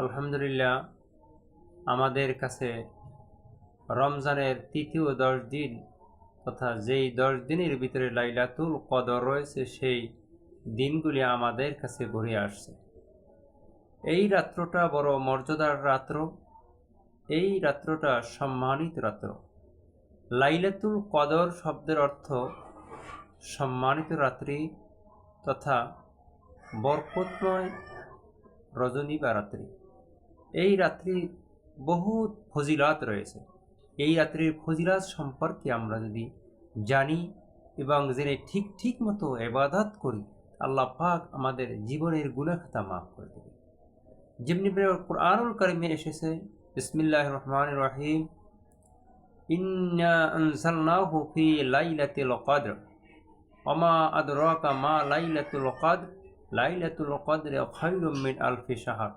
আলহামদুলিল্লাহ, আমাদের কাছে রমজানের তৃতীয় 10 দিন তথা যেই 10 দিনের ভিতরে লাইলাতুল কদর রয়েছে, সেই দিনগুলি আমাদের কাছে ঘুরে আসছে। এই রাত্রটা বড় মর্যাদার রাত্র, এই রাত্রটা সম্মানিত রাত্র। লাইলাতুল কদর শব্দের অর্থ সম্মানিত রাত্রি তথা বরকতময় রজনী বা রাত্রি। এই রাত্রির বহুত ফজিলাত রয়েছে। এই রাত্রির ফজিলাত সম্পর্কে আমরা যদি জানি এবং জেনে ঠিক মতো ইবাদত করি, আল্লাহ পাক আমাদের জীবনের গুনাহ খাতা মাফ করে দেবে। যেমনি কুরআনুল কারীমে এসেছে, বিসমিল্লাহির রহমানির রহিম, ইন্না আনজালনাহু ফি লাইলাতিল কদর ওয়া মা আদরাকা মা লাইলাতুল কদর লাইলাতুল কদরি খায়রুম মিন আলফি শাহর।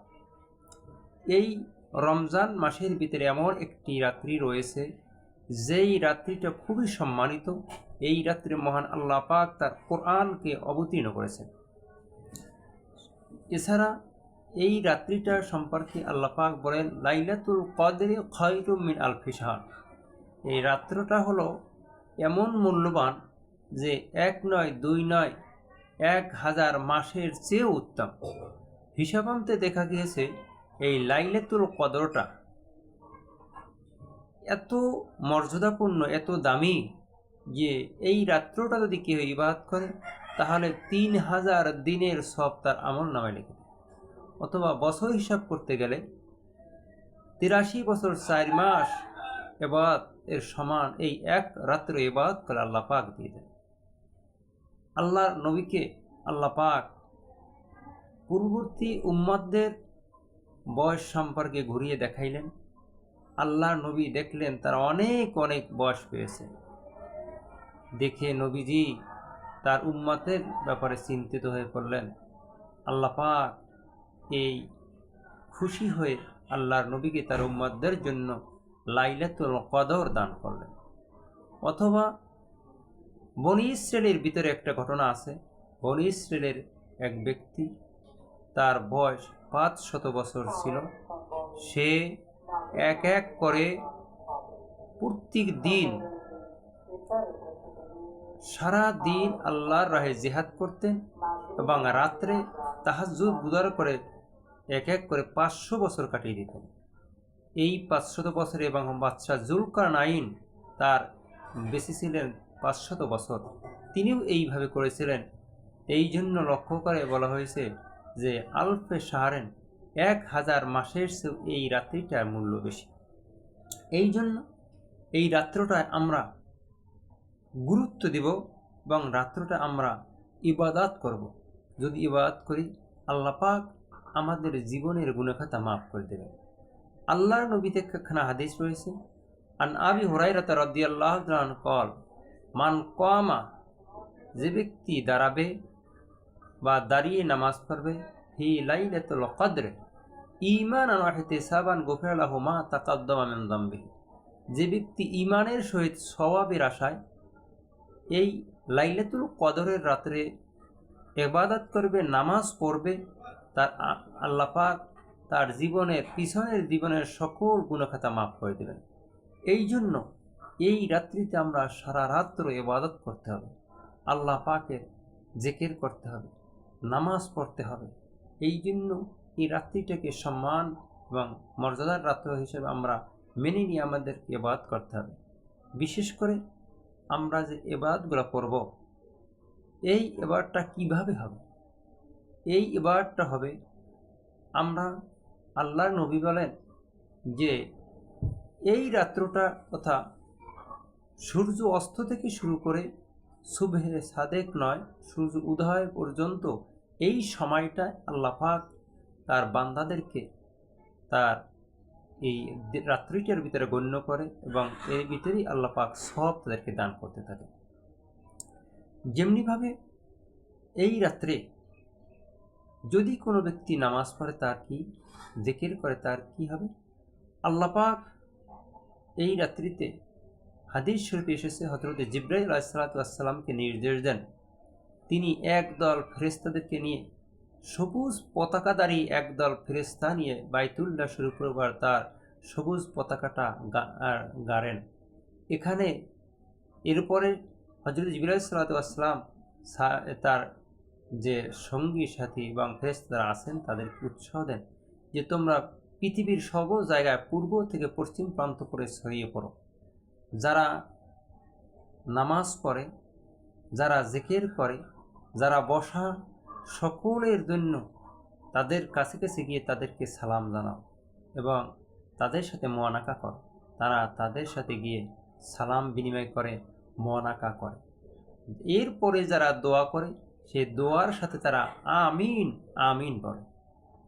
এই রমজান মাসের ভিতরে এমন একটি রাত্রি রয়েছে, যেই রাত্রিটা খুবই সম্মানিত। এই রাত্রে মহান আল্লাহ পাক তার কোরআনকে অবতীর্ণ করেছেন। এছাড়া এই রাত্রিটা সম্পর্কে আল্লাহ পাক বলেন, লাইলাতুল কদরি খায়রুম মিন আলফি শাহর। এই রাত্রটা হলো এমন মূল্যবান যে এক নয়, দুই নয়, 1000 মাসের চেয়েও উত্তম। হিসাবান্তে দেখা গিয়েছে এই লাইলাতুল কদরটা এত মর্যাদাপূর্ণ, এত দামি যে এই রাত্রটা যদি কেউ ইবাদত করে, তাহলে 3000 দিনের সব তার আমল নামায় লিখে দেয়। অথবা বছর হিসাব করতে গেলে 83 বছর 4 মাস ইবাদত এর সমান এই এক রাত্র ইবাদত করে আল্লাহ পাক দিয়ে দেন। আল্লাহর নবীকে আল্লাহ পাক পূর্ববর্তী উম্মতদের বয়স সম্পর্কে ঘুরিয়ে দেখাইলেন। আল্লাহর নবী দেখলেন তারা অনেক বয়স পেয়েছে। দেখে নবীজি তার উম্মতের ব্যাপারে চিন্তিত হয়ে পড়লেন। আল্লাহ পাক এই খুশি হয়ে আল্লাহর নবীকে তার উম্মতদের জন্য লাইলাতুল কদর দান করলেন। অথবা বনী ইসরাইলের ভিতরে একটা ঘটনা আছে। বনী ইসরাইলের এক ব্যক্তি, তার বয়স 500 বছর ছিল। সে এক করে প্রত্যেক দিন সারা দিন আল্লাহর রাহে জিহাদ করতেন এবং রাত্রে তাহাজ্জুদ গুজার করে এক করে 500 বছর কাটিয়ে দিতেন। এই 500 বছর এবং বাদশাহ জুলকারনাইন তার বেঁচে ছিলেন 500 বছর। তিনিও এইভাবে করেছিলেন। এই জন্য লক্ষ্য করে বলা হয়েছে যে আলফে শাহরেন, 1000 মাসের চেয়েও এই রাত্রিটার মূল্য বেশি। এই জন্য এই রাত্রটায় আমরা গুরুত্ব দেব এবং রাত্রটা আমরা ইবাদত করব। যদি ইবাদত করি, আল্লাহ পাক আমাদের জীবনের গুনাহ খাতা মাফ করে দেবেন। আল্লাহর নবী থেকে একখানা হাদিস রয়েছে, আন আবি হুরায়রা রাদিয়াল্লাহু তাআলা আনহু কল, মান কামা, যে ব্যক্তি দাঁড়াবে বা দাঁড়িয়ে নামাজ পড়বে, ফি লাইলাতুল কদর ঈমানান ওয়া ইহতিসাবান গুফিরা লাহু মা তাকাদ্দামা মিন যামবিহি। যে ব্যক্তি ঈমানের সহিত সওয়াবের আশায় এই লাইলাতুল কদরের রাত্রে ইবাদত করবে, নামাজ পড়বে, তার আল্লাহ পাক তার পিছনের জীবনের সকল গুনাহ খাতা মাফ করে দেবেন। এই জন্য এই রাত্রিতে আমরা সারা রাত্র ইবাদত করতে হবে, আল্লাহ পাকের জিকির করতে হবে, নামাজ পড়তে হবে। এই জন্য এই রাত্রিটাকে সম্মান এবং মর্যাদার রাত্র হিসেবে আমরা মেনে নিয়ে আমাদেরকে ইবাদত করতে হবে। বিশেষ করে আমরা যে ইবাদতগুলো করব, এই ইবাদতটা কিভাবে হবে? এই ইবাদতটা হবে, আমরা আল্লাহর নবী বলেন যে এই রাত্রটা তথা সূর্য অস্ত থেকে শুরু করে সুবহে সাদেক নয়, সূর্য উদয় পর্যন্ত এই সময়টায় আল্লাহ পাক তার বান্দাদেরকে তার এই রাত্রিটার ভিতরে গণ্য করে এবং এর ভিতরেই আল্লাহ পাক সব তাদেরকে দান করতে থাকে। যেমনিভাবে এই রাত্রে যদি কোনো ব্যক্তি নামাজ পড়ে, তার কি জিকির করে, তার কি হবে? আল্লাহ পাক এই রাত্রিতে হাদিস শরীফে এসেছে, হযরত জিবরাইল আলাইহিস সালাতু ওয়াস সালামকে নির্দেশ দেন, তিনি একদল ফেরেশতাদেরকে নিয়ে সবুজ পতাকাধারী একদল ফেরেশতা নিয়ে বাইতুল্লাহ শরীফ পরিবার তার সবুজ পতাকাটা গাড়েন। এখানে এরপরে হযরত জিবরাইল আলাইহিস সালাম তার যে সঙ্গী সাথী এবং ফেরেশতারা আছেন তাদেরকে উৎসাহ দেন যে তোমরা পৃথিবীর সর্ব জায়গায় পূর্ব থেকে পশ্চিম প্রান্ত করে ছড়িয়ে পড়ো। যারা নামাজ পড়ে, যারা জিকির করে, যারা বসা, সকলের জন্য তাদের কাছে কাছে গিয়ে তাদেরকে সালাম জানাও এবং তাদের সাথে মুআনাকা করো। তারা তাদের সাথে গিয়ে সালাম বিনিময় করে, মুআনাকা করে। এরপরে যারা দোয়া করে সেই দোয়ার সাথে তারা আমিন আমিন বলে।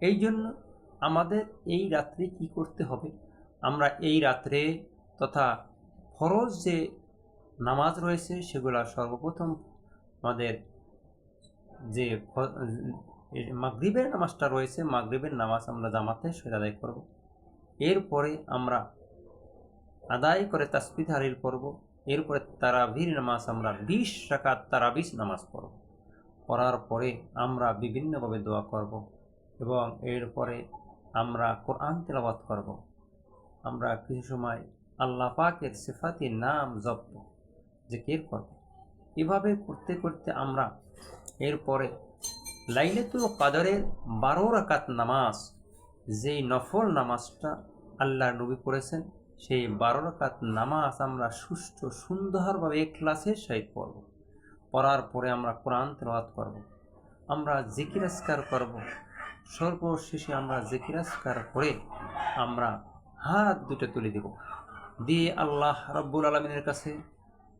এই জন্য আমাদের এই রাত্রে কি করতে হবে? আমরা এই রাত্রে তথা ফরজ যে নামাজ রয়েছে সেগুলো সর্বপ্রথম আমাদের যে মাগরিবের নামাজটা রয়েছে, মাগরিবের নামাজ আমরা জামাতের সহিত আদায় করব। এরপরে আমরা আদায় করে তাসবিহ তাহলিল পড়ব। এরপরে তারাবির নামাজ আমরা 20 রাকাত তারাবিহ নামাজ পড়ব। পড়ার পরে আমরা বিভিন্নভাবে দোয়া করব এবং এরপরে আমরা কোরআন তেলাওয়াত করব। আমরা কিছু সময় আল্লাহ পাকের সিফাতি নাম জপব, জিকির করব। এভাবে করতে করতে আমরা এরপরে লাইলাতুল কদরের 12 রাকাত নামাজ, যেই নফল নামাজটা আল্লাহর নবী পড়েছেন, সেই 12 রাকাত নামাজ আমরা সুষ্ঠু সুন্দরভাবে ইখলাসের সহিত পড়ব। পড়ার পরে আমরা কোরআন তেলাওয়াত করব, আমরা জিকির আজকার করব। সর্বশেষে আমরা জিকির আজকার করে আমরা হাত দুটো তুলে দেব, দিয়ে আল্লাহ রাব্বুল আলামিনের কাছে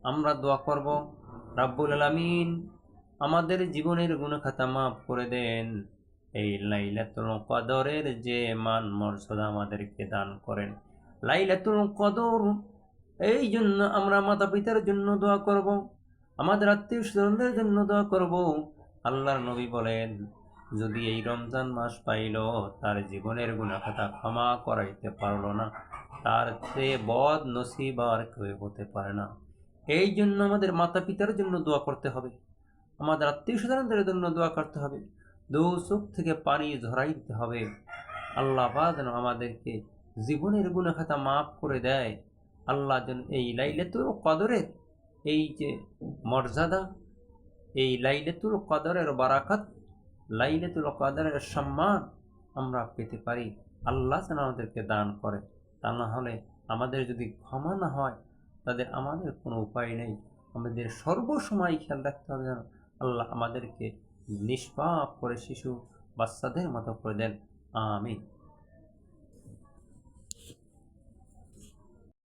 আমরা দোয়া করব, রাব্বুল আলামিন আমাদের জীবনের গুনাহখাতা মাফ করে দেন। এই লাইলাতুল কদরের যে মান মর্যাদা আমাদেরকে দান করেন। লাইলাতুল কদর এই জন্য আমরা মাতা পিতার জন্য দোয়া করব, আমাদের আত্মীয় স্বজনদের জন্য দোয়া করব। আল্লাহর নবী বলেন, যদি এই রমজান মাস পাইল তার জীবনের গুনাহখাতা ক্ষমা করাইতে পারল না, তার চেয়ে বদ নসিব আর কেউ হতে পারে না। এই জন্য আমাদের মাতা পিতার জন্য দোয়া করতে হবে, আমাদের আত্মীয় স্বজনদের জন্য দোয়া করতে হবে, দু চোখ থেকে পানি ঝরাই দিতে হবে। আল্লাহ পাক যেন আমাদেরকে জীবনের গুনাহখাতা মাফ করে দেয়। আল্লাহ যেন এই লাইলাতুল কদরের এই যে মর্যাদা, এই লাইলাতুল কদরের বারাকাত, লাইলাতুল কদরের সম্মান আমরা পেতে পারি। আল্লাহ যেন আমাদেরকে দান করে। তা না হলে আমাদের যদি ক্ষমা না হয় তাদের আমাদের কোনো উপায় নেই। আমাদের সর্বসময় খেয়াল রাখতে হবে যেন আল্লাহ আমাদেরকে নিষ্পাপ করে শিশু বাচ্চাদের মতো করে দেন। আমিন।